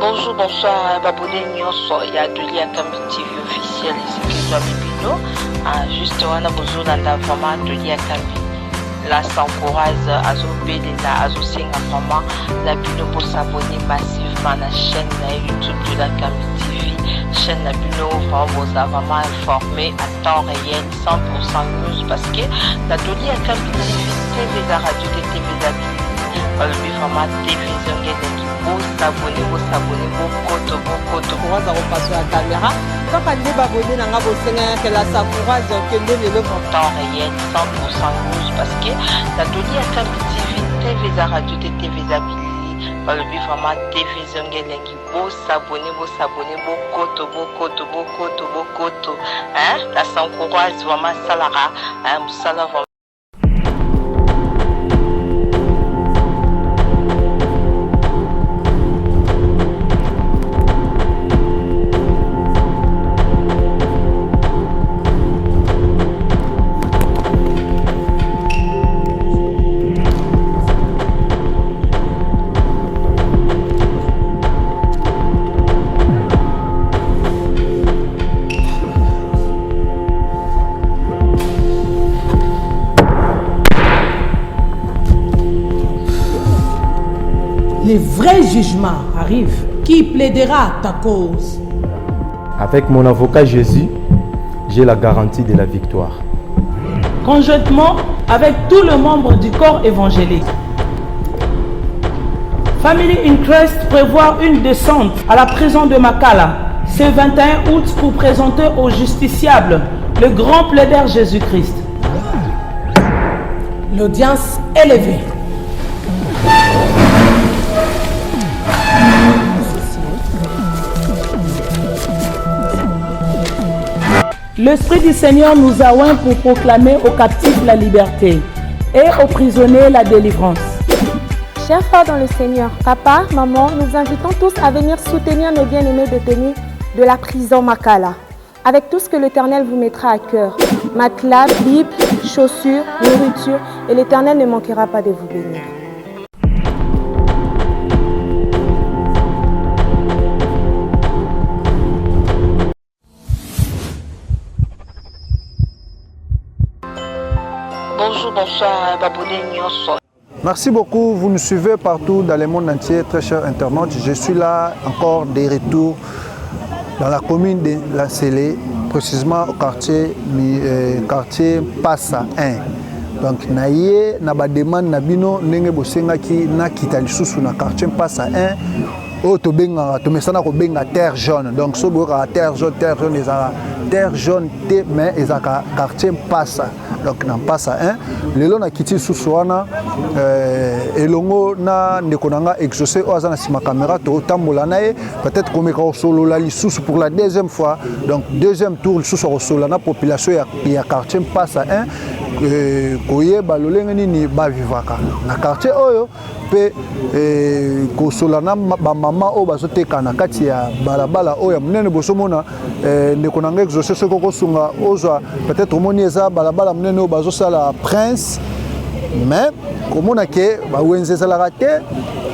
Bonjour, bonsoir, Babouné Nyonso, il y a Doli Akambi TV officiel, c'est qui doit bibino. Juste, on a besoin d'un vraiment Doli Akambi. Là, s'encourage à Zobéli, à Zosinga vraiment, la bino pour s'abonner massivement à la chaîne YouTube de l'Akambi TV. Chaîne la bino, vous a vraiment informé à temps réel, 100% news, parce que la Doli Akambi TV, la radio de TV d'Abi. Le format télévision vous s'abonnez, beaucoup. On va passer la caméra. Quand on est abonné, on va que la Sakoura le temps réel, 100% news, parce que la Doli Akambi TV, la radio de TV d'Abili, le format télévision vous s'abonnez, beaucoup. La Sakoura, vraiment salara, vraiment. Le vrai jugement arrive. Qui plaidera ta cause? Avec mon avocat Jésus, j'ai la garantie de la victoire. Conjointement avec tous les membres du corps évangélique. Family Interest prévoit une descente à la prison de Makala ce 21 août pour présenter au justiciable le grand plaideur Jésus-Christ. L'audience élevée. L'Esprit du Seigneur nous a oints pour proclamer aux captifs la liberté et aux prisonniers la délivrance. Chers frères dans le Seigneur, papa, maman, nous invitons tous à venir soutenir nos bien-aimés détenus de la prison Makala, avec tout ce que l'Éternel vous mettra à cœur. Matelas, Bible, chaussures, nourriture, et l'Éternel ne manquera pas de vous bénir. Bonjour, bonsoir, Babouné Nyonso. Merci beaucoup, vous nous suivez partout dans le monde entier, très chers internautes. Je suis là encore des retours dans la commune de La Célé, précisément au quartier Passa 1. Donc, naye na ba demande na bino ndenge bosenga ki na kita lisusu na quartier Passa 1. O to benga to mesana ko benga terre jaune. Donc so boka terre jaune ezaka terre jaune te mais ezaka quartier Passa. Donc na Passa 1 lelo na kiti susuana elongo na ndekonanga exaucé oza na sima caméra to tambola nae peut-être komeka solo la lisusu pour la deuxième fois. Donc deuxième tour lisusu solo na population ya quartier Passa 1 koyeba lolenge nini ba vivaka na quartier oyo pe kosolana ba mama o bazoteka na kati ya balabala oyo munene bosomona ndekonanga exaucé soko kosunga ozwa peut-être moni eza balabala munene o bazosala prince mais komona ke ba wenzezala raté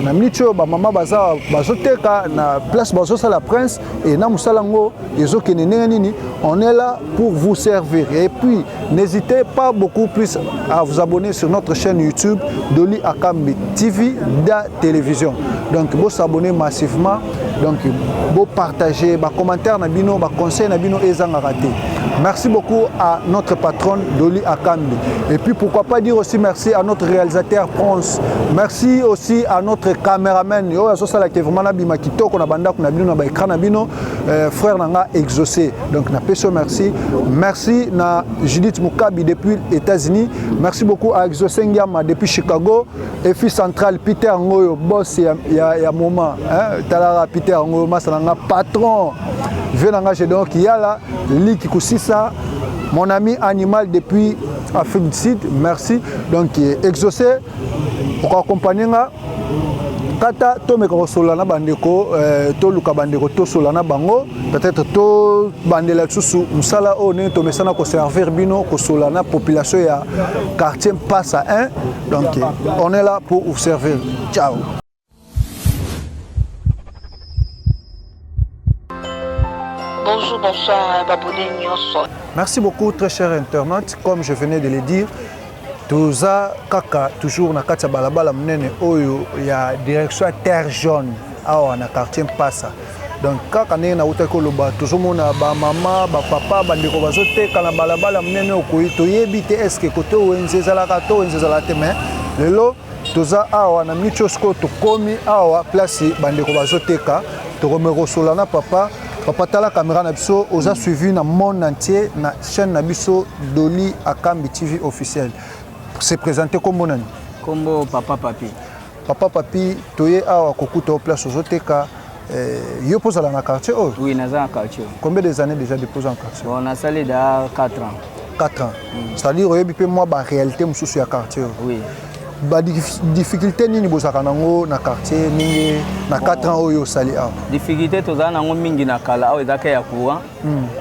na minute ba mama bazoteka na place bazosala prince et na musalango ezokene nini on est là pour vous servir. Et puis n'hésitez pas beaucoup plus à vous abonner sur notre chaîne YouTube Doli Akambi TV da télévision. Donc vous s'abonner massivement, donc vous partager, vous commentaire na bino, vous conseil na bino ezanga raté. Merci beaucoup à notre patronne Doli Akambi. Et puis pourquoi pas dire aussi merci à notre réalisateur Pronce. Merci aussi à notre caméraman. Yo aso sala ke vraiment na bima kitoko na banda kuna bino na ba écran na bino frère nanga exaucé. Donc na peso merci. Merci na Judith Mukabi depuis les États-Unis. Merci beaucoup à Exaucé Ngiama depuis Chicago. Et puis central Peter Ngoyo boss ya moment hein Talara Peter Ngoyo masalanga patron. Venanga j'ai donc il y a là Liki Kusisa mon ami animal depuis Afrique du Sud. Merci. Donc exaucé pour accompagner kata to meka solana bandeko to luka bandeko to solana bango peut-être to bandela tsusu musala o ne to mesana ko servir bino ko solana population ya quartier Passa 1. Donc on est là pour vous servir. Ciao. Bonjour, bonsoir, Babouné Nyonso. Merci beaucoup, très chers internautes. Comme je venais de le dire, Toza Kaka, toujours na kati ya balabala munene oyo ya direction à terre jaune, awa na quartier Mpasa. Donc kaka ndenge na uta koloba tozomona ba mama, ba papa, bandeko bazoteka na balabala munene okoyi toyebi te eske kote wenze ezalaka to wenze ezala te mais lelo toza awa na michosko tokomi awa place bandeko bazoteka tokomekosola na papa. Papa tala caméra na biso oza suivi na monde entier na chaîne na biso Doli Akambi TV officiel. Se présenter comme nani? Comme Papa Papi. Papa Papi toye awa kokuta au place ozoteka yo posa dans le quartier oh? Oui, dans un quartier. Combien des années déjà déposé en quartier? On a salé dans 4 ans. 4 ans. C'est-à-dire oyebi pe moi ba réalité mususu ya quartier. Oui. Ba difficulté nini bozaka nango na quartier mingi na 4 ans oyo sali awa. Difficulté toza nango mingi na kala awa ezaka ya courant.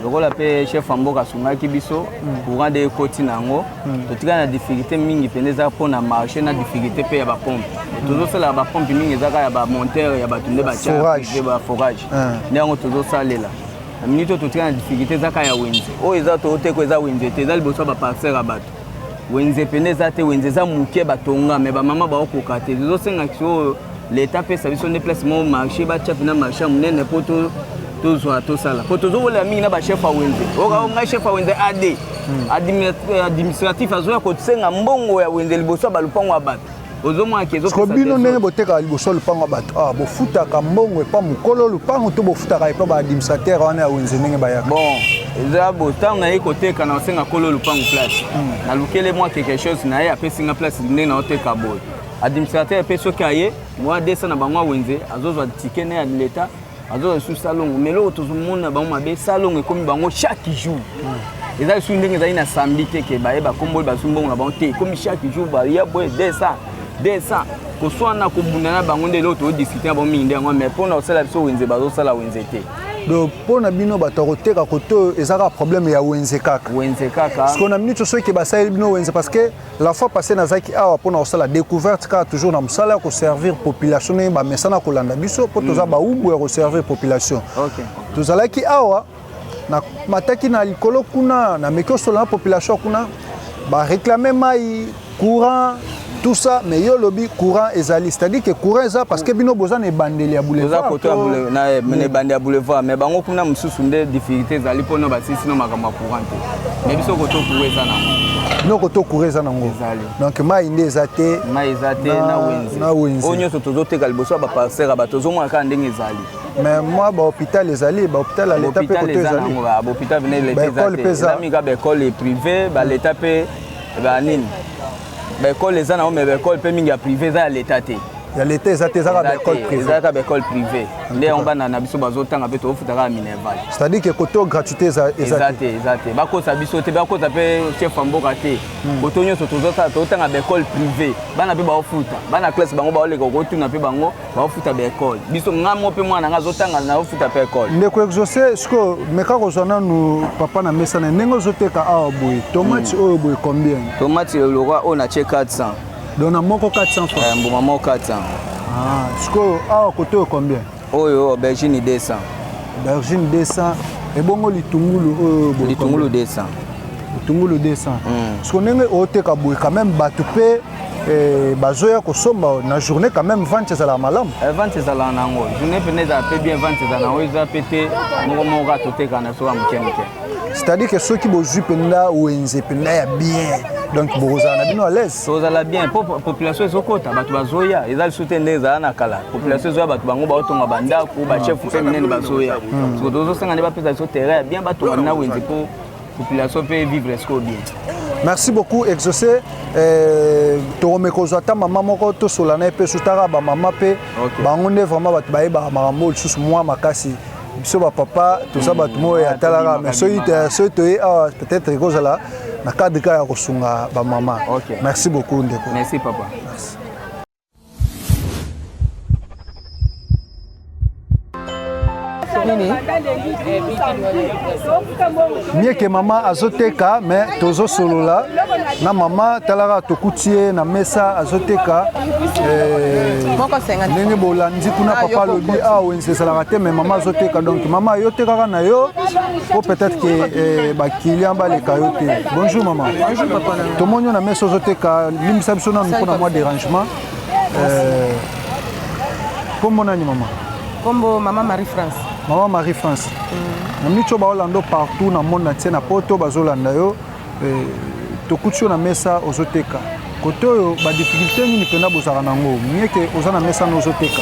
Lokola pe chef mboka sungaki biso courant de koti nango. Totika na difficulté mingi peneza pona marché na difficulté pe ya ba pompe. Tozo sala ba pompe mingi ezaka ya ba monteur ya ba tunde ba charge ba forage. Ndango tozo salela. Na minute totika na difficulté ezaka ya wenze. O eza to te ko eza wenze te eza liboso ba parcelle ya bato. Wenze peneza te wenze za muke batonga me ba mama ba okoka te zo senga kio l'état pe service on place mon marché ba chef na marché munene poto to zo to sala poto zo wala mingi na ba chef a wenze o nga chef a wenze AD administratif azo ya ko senga mbongo ya wenze liboso ba lupango wa bato ozo mwa kezo ko bino ndenge boteka liboso lupango wa bato ah bo futaka mbongo pa mukolo lupango to bo futaka pa ba administrateur wana ya wenze ndenge ba ya bon eza botan na ekoteka na senga kolo lupango place na lukele moi quelque chose na ye apesi nga place ndenge na oteka boy administrateur pe soki aye moi desa na bango wenze azozwa ticket na l'état azozwa sous salon melo tozomona bango mabe salon ekomi bango chaque jour eza su ndenge za ina samedi te ke ba eba kombo ba sumbongo na bango te comme chaque jour ba ya boy desa ko swana ko bundana bango ndelo to discuter bango mingi ndengo mais pona osala biso wenze bazo sala wenze te. Donc pour na bino batokoteka koto ezaka problème ya wenze kaka. Wenze kaka. Parce qu'on a minute ceux qui basali bino wenze parce que la fois passée nazaki awa pona osala découverte ka toujours na musala ko servir population ne ba mesana ko landa biso po toza ba umbu ya ko servir population. OK. Tozalaki awa na mataki na likolo kuna na meko sola population kuna ba réclamer mai courant tout ça mais yo lobby courant ezali c'est-à-dire que courant eza parce que bino boza na bandeli ya boulevard boza koto na mene bande ya boulevard mais bango kuna mususu nde difficulté ezali pona basisi no makamba courant mais biso koto courant eza nango no koto courant eza nango donc mai nde eza te na wenze onyo to tozoteka liboso ba parcelle ba tozomwa ka ndenge ezali mais moi ba hôpital ezali ba hôpital à l'état pe koto ezali ba hôpital venez l'état ezali ba école privée ba l'état pe ba nini l'école les ana mais l'école pe mingi ya privé za l'état te ya l'état za te za ka école privée za ka école privée ndé on ba na biso bazotanga pe to futaka minerval c'est-à-dire que koto gratuité za exacté ba ko sa biso te ba ko ta pe chef mboka te koto nyoso tozota totanga ba école privée bana pe ba ofuta bana classe bango ba oleka ko tuna pe bango ba ofuta ba école biso ngamo pe mwana nga zotanga na ofuta pe école ndé ko exaucer ce que meka ko zona nous papa na mesa na nengo zoteka awa boy tomate oyo boy combien tomate le roi on a 400 donc na moko 400 francs mboma moko 400 ah siko awa koto combien oyo aubergine 200 aubergine 200 et bongo litungulu oyo boy litungulu 200 litungulu 200 siko ndenge oteka boy quand même batu pe bazoya kosomba na journée quand même vente ezala malamu vente ezala nango journée peneza pe bien vente ezala nango eza pété moko moko atoteka na soa mukemike c'est-à-dire que ceux qui bozui penda wenze penda ya bien donc bozala na bino à l'aise bozala bien population ezokota bato bazoya eza lisusu nde ezala na kala population ezoya bato bango baotonga bandako bachef pe minene bazoya siko tozosenga nde bapesa biso terrain ya bien batonga na wenze po population pe vivre esco bien. Merci beaucoup Exaucé. Tomekozata maman moko to solana pe sutara ba mama pe bango nde vraiment bat baye ba marambo lisusu moi makasi biso ba papa to ça bat mo ya talaka mais soyi to peut-être ekozala na cadre ka ya kosunga ba mama. Merci beaucoup ndeko. Merci papa. Merci. Mieux que maman azoteka mais tozo solola na mama talaka tokutie na mesa azoteka ndenge bolandi kuna papa lobi wenze ezalaka te mais mama azoteka donc mama yo tekaka na yo po peut-être que bakilian baleka yo te. Bonjour mama. Tomoni yo na mesa ozoteka limbisa biso nanu mpona mwa dérangement. Kombo nani mama? Kombo mama Marie France. Mama Marie France. Na micho baolando partout na monde na tie na poto bazolanda yo tokuti yo na mesa ozoteka. Kote oyo ba difficulté nini pena bozaka nango mieke oza na mesa no ozoteka.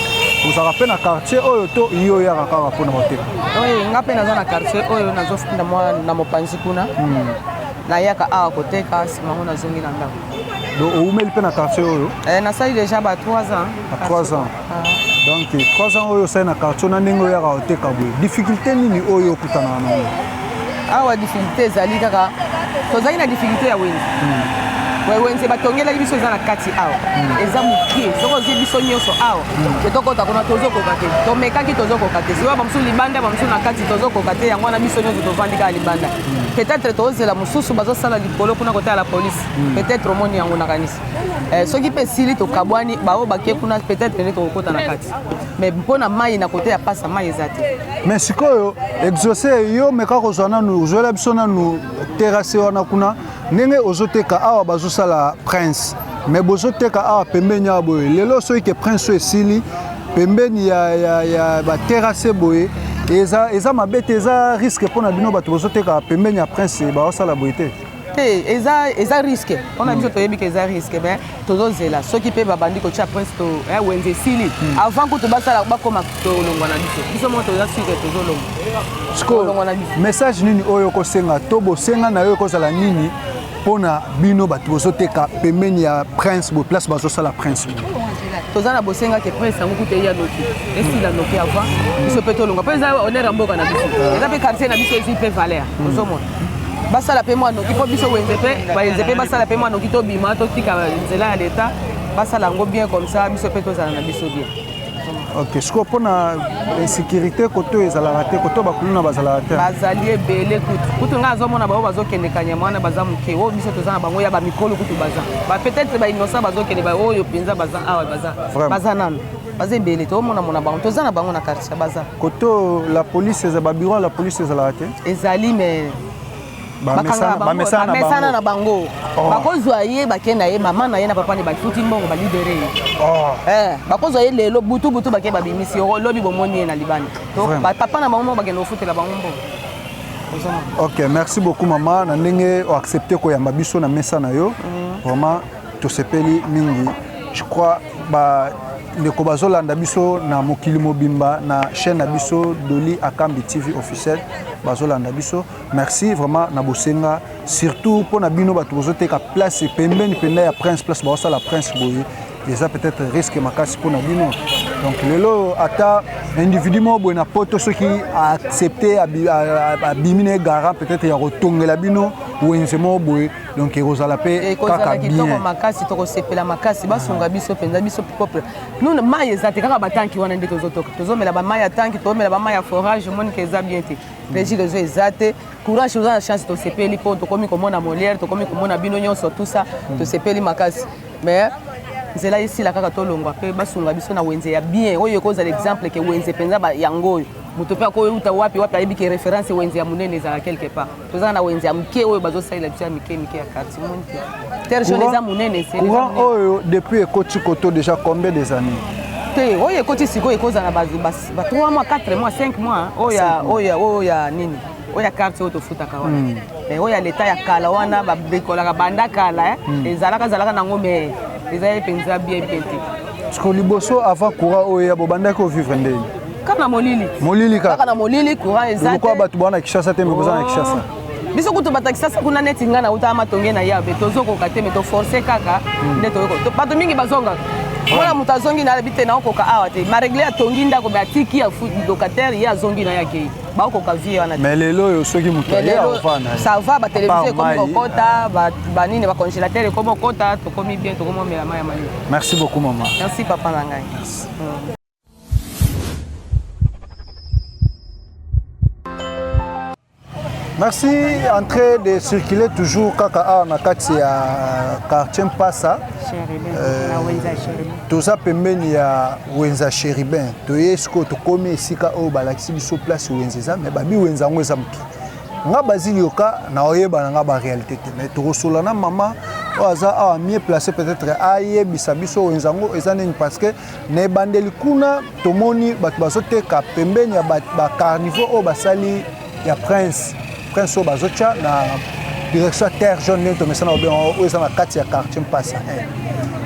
Ozaka pe na quartier oyo to yo ya kaka pona oteka. Oui, ngape naza na quartier oyo nazofunda mwa na mopanzi kuna. Na yaka awa koteka simango nazongi na ndako. Donc oumeli pe na quartier oyo? Nasali déjà ba 3 ans. À 3 ans. Donc 3 ans oyo sai na quartier na ndenge ya koteka boye. Difficulté nini oyo okutana nango? Awa difficulté ezali kaka tozali na difficulté ya wenze. Wenze batongelaki biso eza na kati awa. Eza mokie soko zi biso nyonso awa. Tokota kuna tozokoka te. Tomekaki tozokoka te. Siwa bamusu libanda bamusu na kati tozokoka te yango na biso nyonso tovandika libanda. Peut-être tozela mususu bazosala likolo kuna kota ya la police. Peut-être omoni yango na kanisa. Soki pe sili tokabwani bao bakie kuna peut-être nene tokota na kati. Mais mpona mai na kote ya pasa mai ezate. Mais sikoyo exaucer yo meka kozwana nu zola biso na nu terrasse wana kuna ndenge ozoteka awa bazosala prince mais bozoteka awa pembeni ya boye lelo soki ke prince esili pembeni ya ba terrasse boye eza mabete eza risque pona bino bato bozoteka pembeni ya prince bazosala boye te. Eza risque. On a dit que eza risque mais tozozela soki pe babandi ko cha prince to wenze sili avant que to basala bakoma to longwa na biso. Biso mo toza sike tozolonga. Message nini oyo ko senga to bo senga na yo ko sala nini pona bino bato bozoteka pembeni ya prince bo place bazosala prince. Toza na bosenga ke prince yango kute ya noki. Esi la noki avant biso pe to longa. Peza honneur mboka na biso. Eza pe quartier na biso esi pe valeur. Ozomona. Basala pe moi noki po biso wenze pe basala pe moi noki to bima to tika nzela ya leta basala ngo bien comme ça biso pe tozala na biso bien. OK, ce qu'on pona insécurité koto ezala te koto bakuluna bazala te. Bazali ebele kutu nga azomona bao bazokende kanyamwana bazamuke o biso tozana bango ya ba mikolo kutu baza. Ba peut-être ba innocent bazokende ba oyo penza baza awa baza. Baza nanu. Baza ebele to mona bango tozana bango na quartier baza. Koto la police ezaba bureau la police ezala te. Ezali mais bamesana na bango bakozwa ye bakenda ye mama na ye na papa ne bafuti mbongo balibere bakozwa ye lelo butu bake babimisi lobi bomoni ye na libanda to papa na bango bakenda ofutela bango mbongo. OK, merci beaucoup mama na ndenge o accepter ko yamba biso na mesa na yo vraiment to sepeli mingi. Je crois ndeko bazolanda biso na mokili mobimba na chaîne na biso Doli Akambi TV officiel bazolanda biso. Merci vraiment na bosenga surtout pour na bino bato bozoteka place pembeni penda ya prince place bazosala prince boye eza peut-être risque makasi pour na bino. Donc lelo ata individu mo boye na poto soki a accepter abimine garant peut-être ya rotongela bino wenze mo boye donc ekozala pe kaka bien makasi tokosepela makasi basunga biso penza biso peuple nous mai ezate kaka batanki wana nde tozotoka tozomela ba mai ya tanki tozomela ba mai ya forage moni ke eza bien te régie réseau ezate courage oza na chance tosepeli po tokomi komona molière tokomi komona bino nyonso tout ça tosepeli makasi mais nzela esila kaka tolongwa pe basunga biso na wenze ya bien oyo ekozala exemple ke wenze penza yango oyo moto pe akoyuta wapi ayebi ke référence wenze ya munene ezala quelque part tozala na wenze ya mike oyo bazosalela biso ya mike ya quartier moni te terre jaune eza munene c'est courant oyo depuis ekoti koto déjà combien des années te oyo ekoti sikoyo ekozala ba 3 mois 4 mois 5 mois oya nini oya quartier oyo tofutaka wana oya leta ya kala wana babekolaka banda kala ezalaka nango me ezali penza bien te parce que liboso avant courant oyo ya bobandaki ovivre ndeni kaka molili kaka na molili courant ezate ko bato bana Kishasa te mekoza na Kishasa biso kutu bata Kishasa kuna neti nga na uta matonge na yabe tozokoka te me to forcer kaka nde to bato mingi bazonga wala mutazongi na bite na okoka awa te ma régler atongi ndako ba tiki ya locataire ya zongi na yake ba okoka vie wana mais lelo yo soki mutu ya ofana ça va ba télévision comme okota ba nini ba congélateur comme okota to komi bien to komo mela maya mali. Merci beaucoup maman. Merci papa na ngai. Merci, en train de circuler toujours kaka na kati ya quartier Mpasa. Toza pembeni ya Wenza Chéribin. Toyesko tokomi esika o balakisi biso place Wenza mais babi Wenza ngo eza muki. Nga bazili yoka na oyeba nga ba réalité te mais tokosolana mama oza a mieux placé peut-être ayebisa biso Wenza ngo eza nini parce que ne bandeli kuna tomoni bato bazoteka pembeni ya ba carnivore o basali ya prince au bazocha na direction terre jaune to mesana obenga oza na kati ya quartier Mpasa.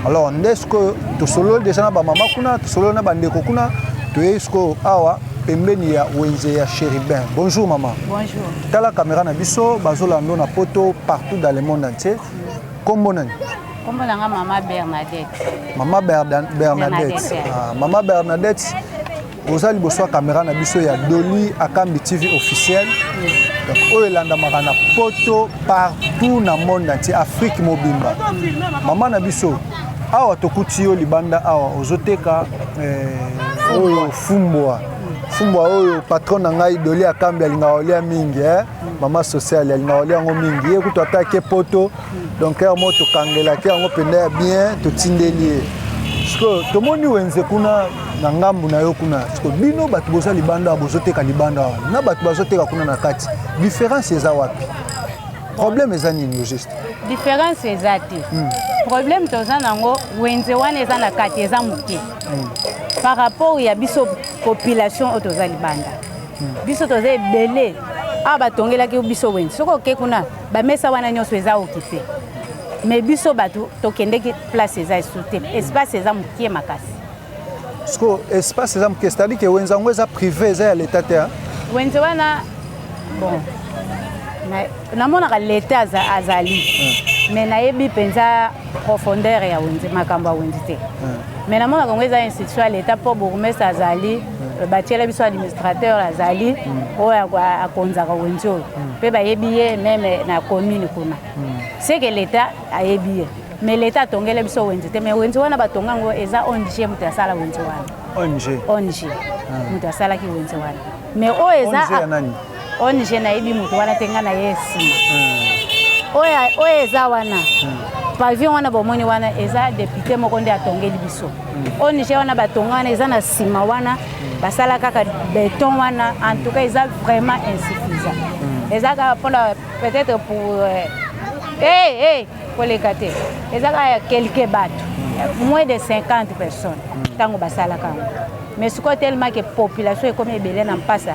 Alors ndesko to solo déjà na ba mama kuna to solo na bandeko kuna to yesko awa pembeni ya Wenza ya Chéribin. Bonjour maman. Bonjour. Tala caméra na biso bazolando na poto partout dans le monde entier. Kombo nani? Kombo nanga maman Bernadette. Maman Bernadette. Ah, maman Bernadette. Oza liboso caméra na biso ya Doli Akambi TV officiel. Donc oyelanda makana poto partout na monde entier Afrique mobimba. Maman na biso awa tokuti yo libanda awa ozoteka oyo fumbwa oyo patron na ngai Doli Akambi alinga olia mingi maman sociale alinga olia ngo mingi ye kuto atake poto donc ya moto kangela ke ngo penda bien to tindeli. Parce que tomoni Wenza kuna na ngambu na yo kuna bino bato boza libanda bozoteka libanda na bato bazoteka kuna na kati différence eza wapi problème eza nini juste différence eza te problème toza nango Wenza wana eza na kati eza moke par rapport ya biso population oyo toza libanda biso toza ebele awa batongelaki biso Wenza soki oke kuna bamesa wana nyonso eza okipe mais biso bato tokendeki place eza esu te espace eza moke makasi. Parce que espace c'est-à-dire que Wenza ngo eza privé eza ya l'état te. Wenza wana bon namonaka l'état azali mais nayebi penza profondeur ya Wenza makambo ya Wenza te mais namonaka ngo eza institution ya l'état mpo bourgmestre azali batiela biso administrateur azali oyo akonzaka Wenza oyo mpe bayebi ye meme na commune kuna c'est que l'état ayebi ye mais l'état tongela biso Wenza te mais Wenza wana batonga ngo eza ONG mutu asala Wenza wana ONG mutu asalaki Wenza wana mais oyo eza ONG nayebi mutu wana te nga na ye nsima oyo eza wana pavillon wana bomoni wana eza député moko nde atongeli biso ONG wana batonga wana eza na nsima wana basala kaka béton wana en tout cas eza vraiment insuffisant eza kaka mpona peut-être pour pour les gâter. Il y a quelques bateaux, moins de 50 personnes. Tango basala kango. Mais ce côté tellement que la population est comme ebele na Mpasa.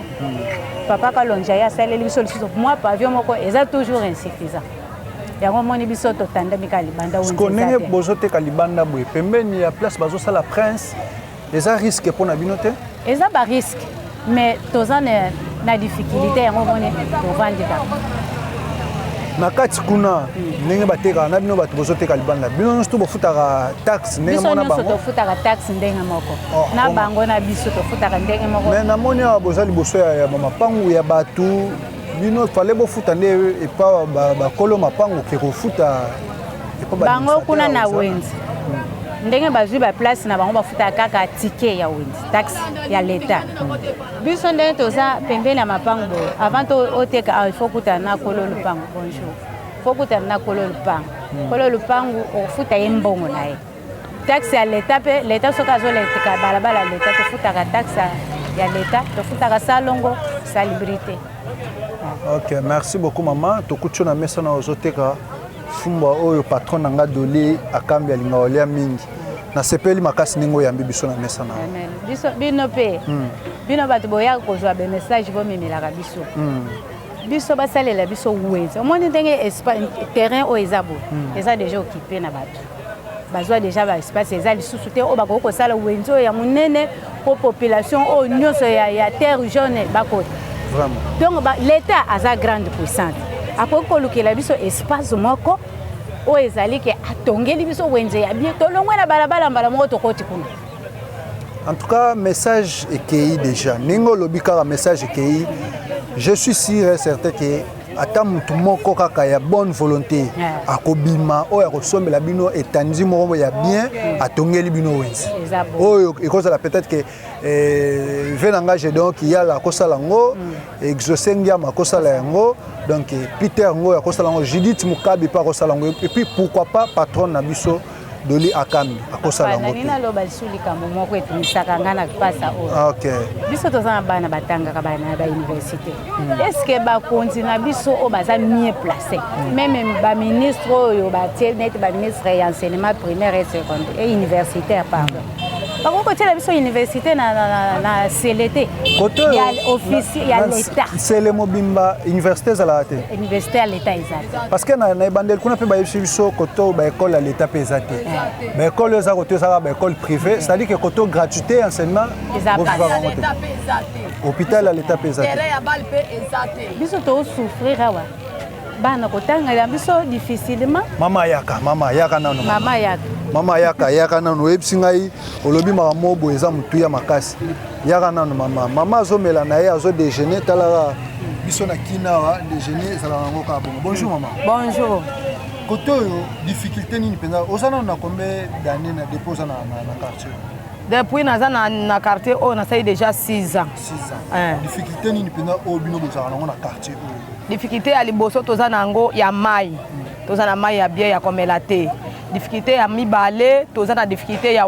Papa Kalonja ya saleli biso liso moi pavillon moko eza toujours insuffisant. Yango moni biso to tanda mikali banda Wenza. Konenge bozote kalibanda boye pembeni ya place bazo sala prince. Eza risque pour na binote? Eza ba risque mais toza na difficulté yango moni to vandika. Na kati kuna ndenge bateka na bino bato bozoteka libanda bino nyonso to bofutaka taxe ndenge mona bango biso tofutaka taxe ndenge moko na bango na biso tofutaka ndenge moko mais namoni awa boza liboso ya mapangu ya bato bino fale bofuta nde epa bakolo mapangu ke kofuta bango kuna na Wenza ndenge bazwi baplace na bango bafuta kaka ticket ya Wenza taxe ya l'état biso ndenge toza pembeni ya mapangu boye avant oteka il faut kutana na kolo lupangu bonjour faut kutana na kolo lupangu ofuta ye mbongo na ye taxe ya l'état pe l'état soki azoleka balabala ya l'état tofutaka taxe ya l'état tofutaka salongo salubrité. Ok, merci beaucoup maman tokuti na mesa na ozoteka fumba oyo patron nanga Doli Akambi alinga olia mingi na sepeli makasi ningo yambi biso na mesa na biso bino pe bino bato boya kozwa be message bo memelaka biso biso basalela biso Wenza omoni ndenge terrain o ezabo eza déjà occupé na bato bazwa déjà ba espace eza lisusu te o bakoko sala Wenza ya munene po population o nyonso ya terre jaune bakota vraiment donc l'état a grande puissance après kolukela biso espace moko o ezali ke atongeli biso Wenza ya bien tolongwe na balabala mbala moko tokoti kuna. En tout cas, message ekei déjà. Ningo lobika message ekei. Je suis sûr et certain que ata mutu moko kaka ya bonne volonté akobima oyo akosombela bino etandi moko ya bien atongeli bino wenzi oyo ekozala peut-être que venanga donc yala akosala yango exaucer ngiama akosala yango donc Peter ngo akosala yango Judith Mukabi pa akosala yango et puis pourquoi pas patron na biso Doli Akami akosala yango nina loba sulika momoko etumisaka ngana pasa oyo OK biso tozana bana batangaka bana ba université est-ce que ba continue biso o baza mieux placé même ba ministre oyo ba net ba ministre ya enseignement primaire et secondaire et universitaire pardon par contre la biso université na CLT côté ya officier ya l'état c'est le mobimba université za la té université à l'état exact parce que na bandel kuna pe ba biso côté ba école à l'état pesate ba école za côté ça ba école privée c'est-à-dire que côté gratuité enseignement hôpital à l'état pesate biso to souffrir awa bana kotanga ya biso difficilement mama yaka nano mama yaka nano ebsingai olobi mamobo eza mutu ya makasi yaka nano mama azomela na ye azo déjeuner talaka biso na kinawa déjeuner ezala nango ka bongo bonjour maman bonjour côté difficulté nini penza osana na combien d'années na déposer na quartier depuis naza na quartier on a déjà 6 ans difficulté nini penza o bino bozala nango na quartier difficulté ya liboso toza nango ya mai toza na mai ya bien ya komela te difficulté ya mibale toza na difficulté ya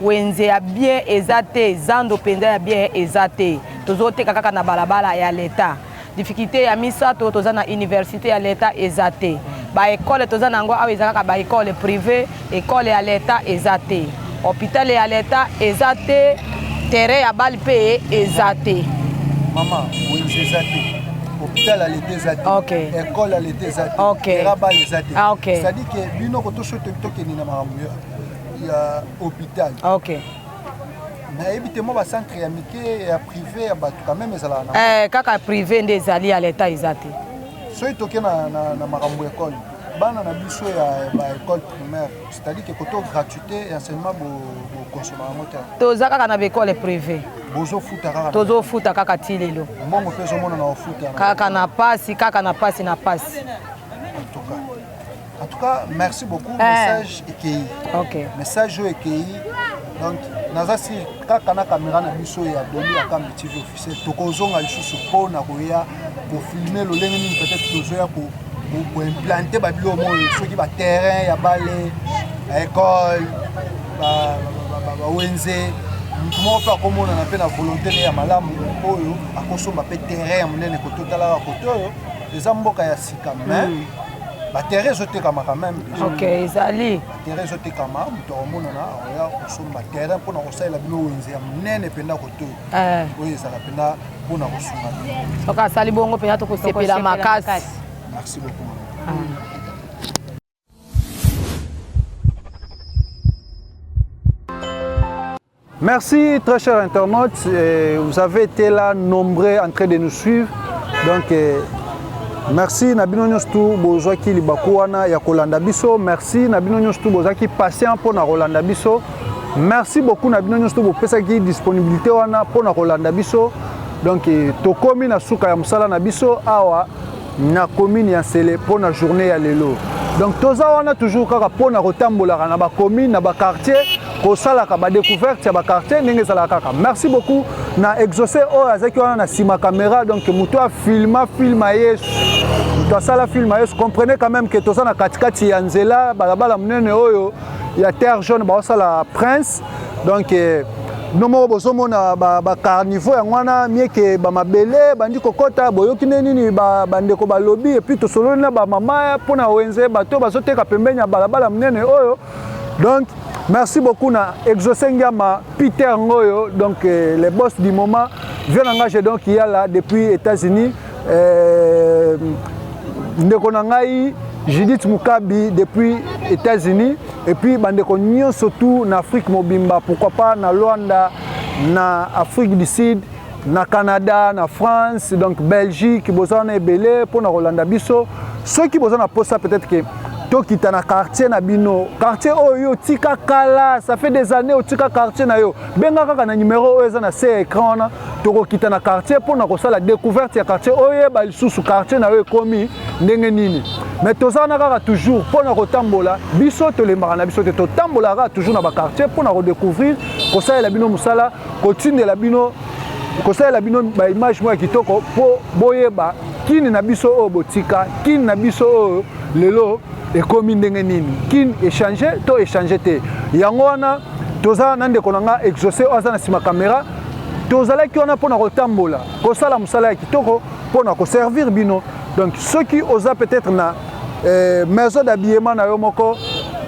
wenze ya bien eza te zando penza ya bien eza te tozoteka kaka na balabala ya leta difficulté ya misato toza na université ya leta eza te ba école toza nango awa eza kaka ba école privée école ya leta eza te hôpital ya leta eza te terrain ya bal pe eza te mama wenze eza te hôpital à l'été zati école à l'été zati rabat les zati c'est-à-dire que bino ko to soto to ni na marambu ya hôpital na ebite mo ba centre ya mike ya privé ya batu quand même ezala na kaka privé ndezali à l'état ezati so itoke na marambu école bana na biso ya ba école primaire c'est-à-dire que koto gratuité enseignement bo consommer moteur toza kaka na école privée tozo futa kaka tilelo mbongo peso mona na futa kaka na pasi en tout cas merci beaucoup message EKI message EKI donc nazasi kaka na caméra na biso ya Doli Akami TV officiel tokozonga lisusu pona koya ko filmer lo lenge ni peut-être tozoya ko implanter ba bilo mo soki ba terrain ya bale école ba wenze moko pa komona na pe na volonté ya malamu oyo akosomba pe terrain ya munene ko totala ko toyo eza mboka ya sika mais ba terrain zotekama quand même ezali terrain zotekama muto omona na oya kosomba terrain pona kosala bino wenze ya munene penda ko toyo oyo ezala penda pona kosunga soka sali bongo pena to kosepela makasi merci beaucoup Merci très chers internautes, vous avez été là nombreux en train de nous suivre. Donc merci Nabino Nyostu Bozwaki Libakuana ya Kolanda Biso, merci Nabino Nyostu Bozaki patient pour na Rolanda Biso. Merci beaucoup Nabino Nyostu Bopesaki disponibilité wana pour na Rolanda Biso. Donc tokomi na suka ya musala na biso awa na commune ya Sele pour na journée ya lelo. Donc toza wana toujours kaka pour na rotambola na ba commune na ba quartier ko sala ka ba découverte ya ba quartier ndenge sala kaka. Merci beaucoup na exaucer o azaki wana na sima caméra donc muto a filma Yesu. Muto sala filma Yesu, comprenez quand même que toza na katikati ya nzela balabala munene oyo ya terre jaune ba sala Prince. Donc nomo bozomona ba carnivore ya ngwana mieke ba mabele bandi kokota boyoki nini ba ndeko ba lobby et puis to solona na ba mama pona wenze bato bazoteka pembeni ya balabala munene oyo. Donc merci beaucoup na exaucer ngama Peter Ngoyo donc le boss du moment vient engager donc il y a là depuis États-Unis ndeko na ngai Judith Mukabi depuis États-Unis et puis bandeko nyo surtout en Afrique mobimba pourquoi pas na Luanda na Afrique du Sud na Canada na France donc Belgique bozana ebele pour na Rolanda biso ceux qui bozana posa peut-être que tokita na quartier na bino quartier oyo tika kala ça fait des années tika quartier na yo benga kaka na numéro oyo na se écran na tokokita na quartier pour na kosala découverte ya quartier oyo ba lisusu quartier na yo komi ndenge nini mais tozana kaka toujours pour na kotambola biso tolembaka na biso te totambola kaka toujours na ba quartier pour na redécouvrir kosala la bino musala kotinde la bino kosala la bino ba image mo kitoko po boyeba kini na biso oyo botika kini na biso oyo lelo ekomi ndenge nini kin échanger to échanger te yango wana toza na ndeko nanga exaucer oza na sima caméra tozalaki wana mpona kotambola kosala mosala ya kitoko mpona koservir bino donc ceux qui osa peut-être na maison d'habillement na yo moko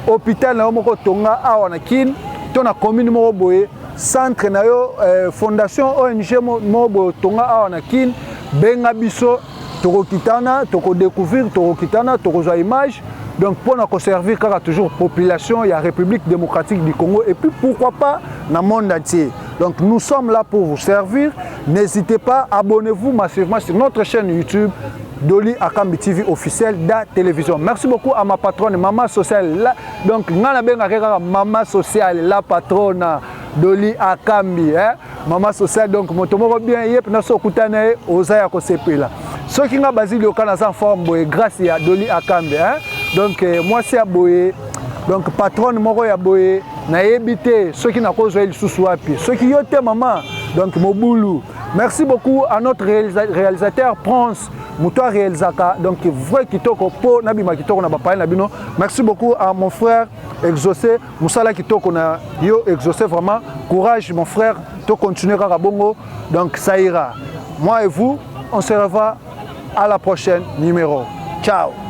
hôpital na yo moko tonga awa na kin to na commune moko boye centre na yo fondation ONG moko boye tonga awa na kin benga biso tokokitana tokodécouvrir tokokitana tokozwa image donc pour nous servir car toujours population il y a République démocratique du Congo et puis pourquoi pas dans le monde entier. Donc nous sommes là pour vous servir. N'hésitez pas, abonnez-vous massivement sur notre chaîne YouTube Dolly Akambi TV officielle de la télévision. Merci beaucoup à ma patronne Maman Sociale. Donc Maman Sociale, la patronne Dolly Akambi. Maman Sociale, donc mon tomo bien yep na sokutane ozaya ko sepela. Ceux qui ont basé le canal en forme grâce à Dolly Akambi. Donc moi c'est Aboye. Donc patronne moko ya Boye na ebité ceux qui n'a pas joué le sous-wapi. Ceux qui ont été maman donc Moboulou. Merci beaucoup à notre réalisateur Prince Moutoua Réelzaka. Donc vrai kitoko po nabima kitoko na bapa na bino. Merci beaucoup à mon frère Exaucé Moussala kitoko na yo Exaucé vraiment courage mon frère to continuer kaka bongo. Donc ça ira. Moi et vous on se revoit à la prochaine numéro. Ciao.